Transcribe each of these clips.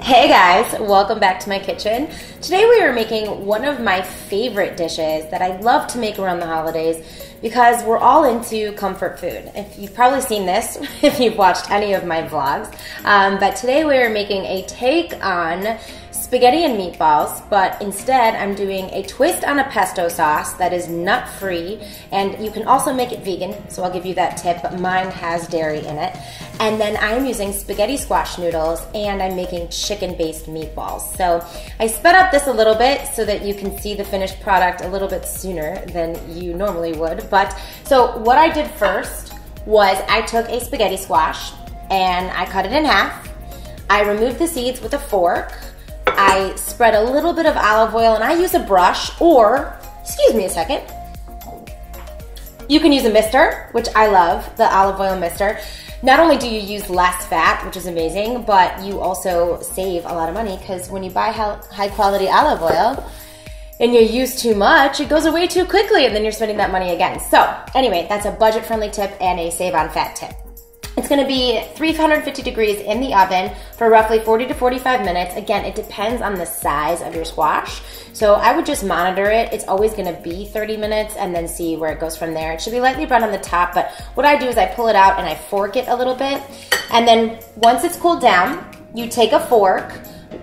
Hey guys, welcome back to my kitchen. Today we are making one of my favorite dishes that I love to make around the holidays because we're all into comfort food. If you've probably seen this if you've watched any of my vlogs, but today we are making a take on spaghetti and meatballs, but instead I'm doing a twist on a pesto sauce that is nut-free, and you can also make it vegan, so I'll give you that tip, but mine has dairy in it. And then I'm using spaghetti squash noodles, and I'm making chicken-based meatballs. So I sped up this a little bit so that you can see the finished product a little bit sooner than you normally would. But so what I did first was I took a spaghetti squash and I cut it in half. I removed the seeds with a fork. I spread a little bit of olive oil, and I use a brush, or, excuse me a second, you can use a mister, which I love, the olive oil mister. Not only do you use less fat, which is amazing, but you also save a lot of money, because when you buy high quality olive oil and you use too much, it goes away too quickly, and then you're spending that money again. So anyway, that's a budget friendly tip and a save on fat tip. It's gonna be 350 degrees in the oven for roughly 40 to 45 minutes. Again, it depends on the size of your squash. So I would just monitor it. It's always gonna be 30 minutes and then see where it goes from there. It should be lightly brown on the top, but what I do is I pull it out and I fork it a little bit. And then once it's cooled down, you take a fork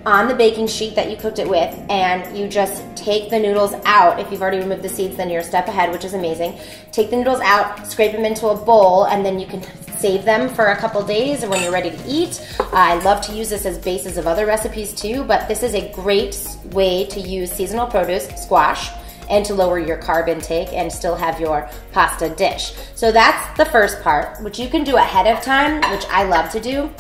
on the baking sheet that you cooked it with, and you just take the noodles out. If you've already removed the seeds, then you're a step ahead, which is amazing. Take the noodles out, scrape them into a bowl, and then you can save them for a couple days when you're ready to eat. I love to use this as bases of other recipes too, but this is a great way to use seasonal produce, squash, and to lower your carb intake and still have your pasta dish. So that's the first part, which you can do ahead of time, which I love to do.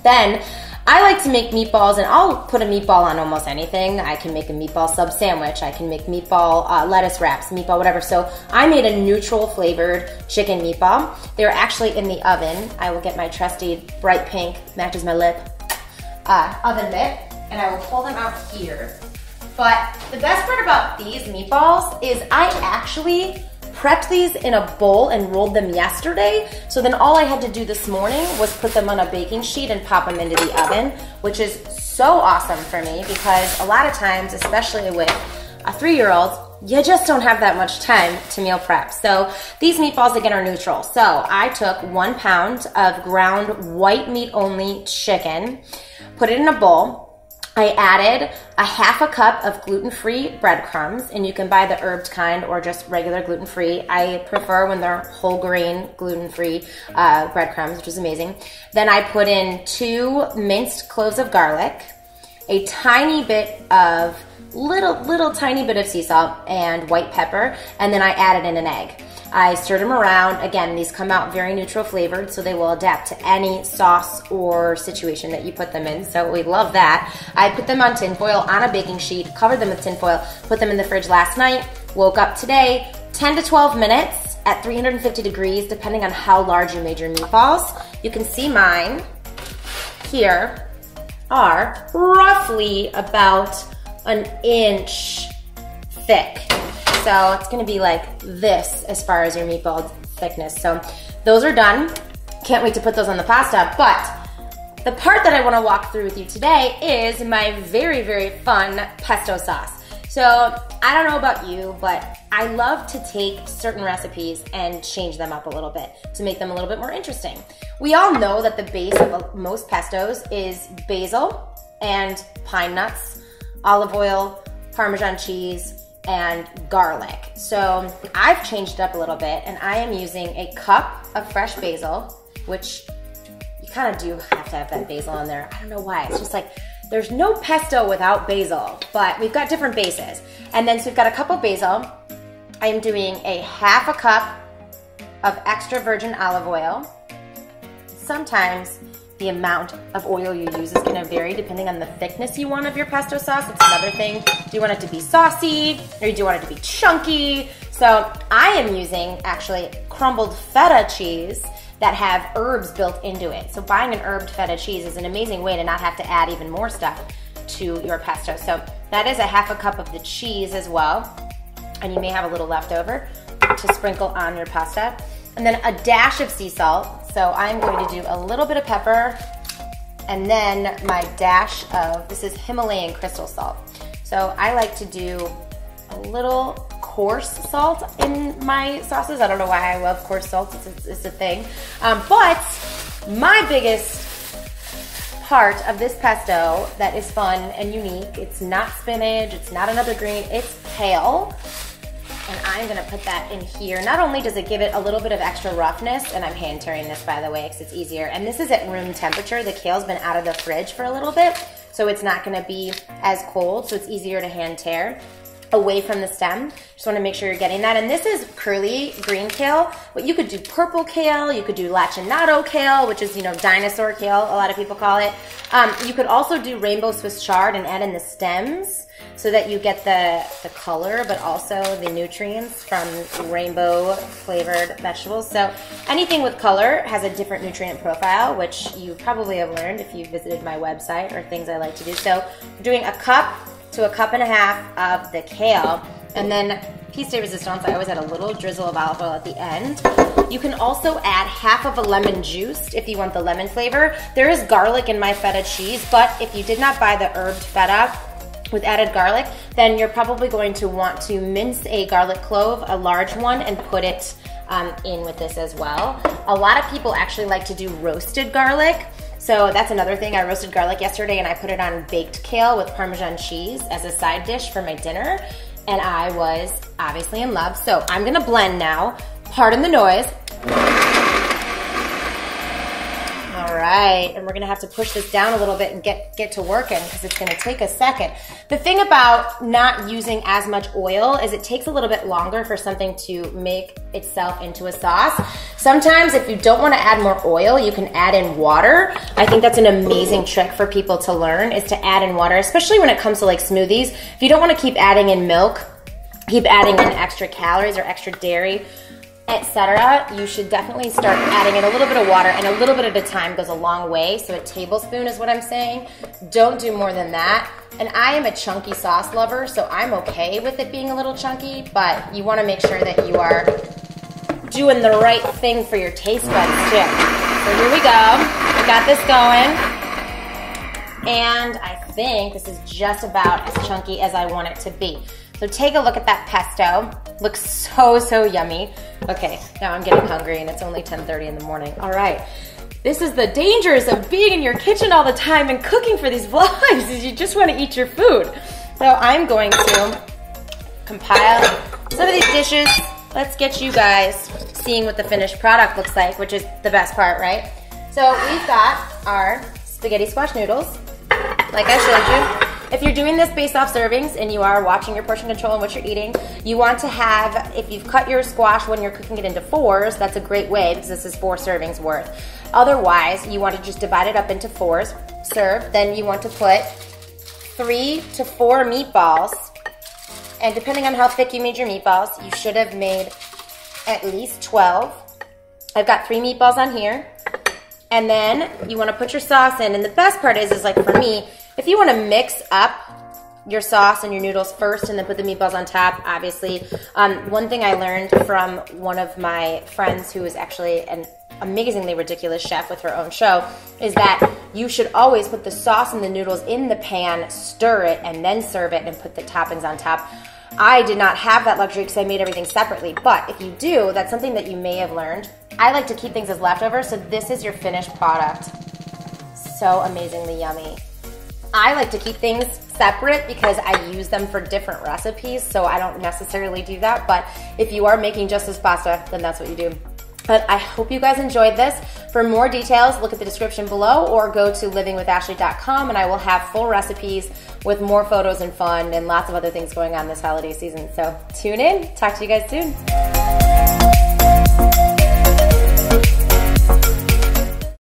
Then I like to make meatballs, and I'll put a meatball on almost anything. I can make a meatball sub sandwich. I can make meatball lettuce wraps, meatball whatever. So I made a neutral flavored chicken meatball. They're actually in the oven. I will get my trusty bright pink, matches my lip, oven mitt, and I will pull them out here. But the best part about these meatballs is I actually prepped these in a bowl and rolled them yesterday. So then all I had to do this morning was put them on a baking sheet and pop them into the oven, which is so awesome for me because a lot of times, especially with a 3-year-old, you just don't have that much time to meal prep. So these meatballs, again, are neutral. So I took 1 pound of ground white meat only chicken, put it in a bowl. I added a half a cup of gluten-free breadcrumbs, and you can buy the herbed kind or just regular gluten-free. I prefer when they're whole grain gluten-free breadcrumbs, which is amazing. Then I put in 2 minced cloves of garlic, a tiny bit of, little tiny bit of sea salt and white pepper, and then I added in an egg. I stirred them around. Again, these come out very neutral flavored, so they will adapt to any sauce or situation that you put them in, so we love that. I put them on tin foil on a baking sheet, covered them with tin foil, put them in the fridge last night, woke up today, 10 to 12 minutes at 350 degrees, depending on how large you made your meatballs. You can see mine here are roughly about an inch thick. So it's gonna be like this as far as your meatball thickness. So those are done. Can't wait to put those on the pasta. But the part that I wanna walk through with you today is my very, very fun pesto sauce. So I don't know about you, but I love to take certain recipes and change them up a little bit to make them a little bit more interesting. We all know that the base of most pestos is basil and pine nuts, olive oil, Parmesan cheese, and garlic. So I've changed it up a little bit, and I am using a cup of fresh basil, which you kind of do have to have that basil in there. I don't know why. It's just like there's no pesto without basil, but we've got different bases. And then so we've got a cup of basil. I am doing a half a cup of extra virgin olive oil. Sometimes the amount of oil you use is gonna vary depending on the thickness you want of your pesto sauce. It's another thing. Do you want it to be saucy, or do you want it to be chunky? So I am using actually crumbled feta cheese that have herbs built into it. So buying an herbed feta cheese is an amazing way to not have to add even more stuff to your pesto. So that is a half a cup of the cheese as well. And you may have a little left over to sprinkle on your pasta. And then a dash of sea salt. So I'm going to do a little bit of pepper and then my dash of, this is Himalayan crystal salt. So I like to do a little coarse salt in my sauces. I don't know why I love coarse salt, it's a thing. But my biggest part of this pesto that is fun and unique, it's not spinach, it's not another green, it's kale. And I'm gonna put that in here. Not only does it give it a little bit of extra roughness, and I'm hand tearing this by the way, because it's easier, and this is at room temperature. The kale's been out of the fridge for a little bit, so it's not gonna be as cold, so it's easier to hand tear away from the stem. Just wanna make sure you're getting that. And this is curly green kale, but you could do purple kale, you could do lacinato kale, which is, you know, dinosaur kale, a lot of people call it. You could also do rainbow Swiss chard and add in the stems so that you get the color, but also the nutrients from rainbow flavored vegetables. So anything with color has a different nutrient profile, which you probably have learned if you visited my website or things I like to do. So we're doing a cup to a cup and a half of the kale, and then piece de resistance, I always add a little drizzle of olive oil at the end. You can also add half of a lemon juiced if you want the lemon flavor. There is garlic in my feta cheese, but if you did not buy the herbed feta with added garlic, then you're probably going to want to mince a garlic clove, a large one, and put it in with this as well. A lot of people actually like to do roasted garlic. So that's another thing. I roasted garlic yesterday and I put it on baked kale with Parmesan cheese as a side dish for my dinner. And I was obviously in love. So I'm gonna blend now. Pardon the noise. All right, and we're gonna have to push this down a little bit and get to working because it's gonna take a second. The thing about not using as much oil is it takes a little bit longer for something to make itself into a sauce. Sometimes if you don't wanna add more oil, you can add in water. I think that's an amazing trick for people to learn, is to add in water, especially when it comes to like smoothies. If you don't wanna keep adding in milk, keep adding in extra calories or extra dairy, etc., you should definitely start adding in a little bit of water, and a little bit at a time goes a long way. So a tablespoon is what I'm saying. Don't do more than that. And I am a chunky sauce lover, so I'm okay with it being a little chunky, but you wanna make sure that you are doing the right thing for your taste buds too. So here we go, we got this going. And I think this is just about as chunky as I want it to be. So take a look at that pesto. Looks so, so yummy. Okay, now I'm getting hungry and it's only 10:30 in the morning. All right, this is the dangers of being in your kitchen all the time and cooking for these vlogs, is you just wanna eat your food. So I'm going to compile some of these dishes. Let's get you guys seeing what the finished product looks like, which is the best part, right? So we've got our spaghetti squash noodles, like I showed you. If you're doing this based off servings and you are watching your portion control and what you're eating, you want to have, if you've cut your squash when you're cooking it into fours, that's a great way because this is 4 servings worth. Otherwise, you want to just divide it up into 4s, serve. Then you want to put 3 to 4 meatballs. And depending on how thick you made your meatballs, you should have made at least 12. I've got 3 meatballs on here. And then you want to put your sauce in. And the best part is like for me, if you want to mix up your sauce and your noodles first and then put the meatballs on top, obviously. One thing I learned from one of my friends who is actually an amazingly ridiculous chef with her own show is that you should always put the sauce and the noodles in the pan, stir it, and then serve it and put the toppings on top. I did not have that luxury because I made everything separately, but if you do, that's something that you may have learned. I like to keep things as leftovers, so this is your finished product. So amazingly yummy. I like to keep things separate because I use them for different recipes, so I don't necessarily do that, but if you are making just this pasta, then that's what you do. But I hope you guys enjoyed this. For more details, look at the description below or go to livingwithashley.com and I will have full recipes with more photos and fun and lots of other things going on this holiday season. So tune in. Talk to you guys soon.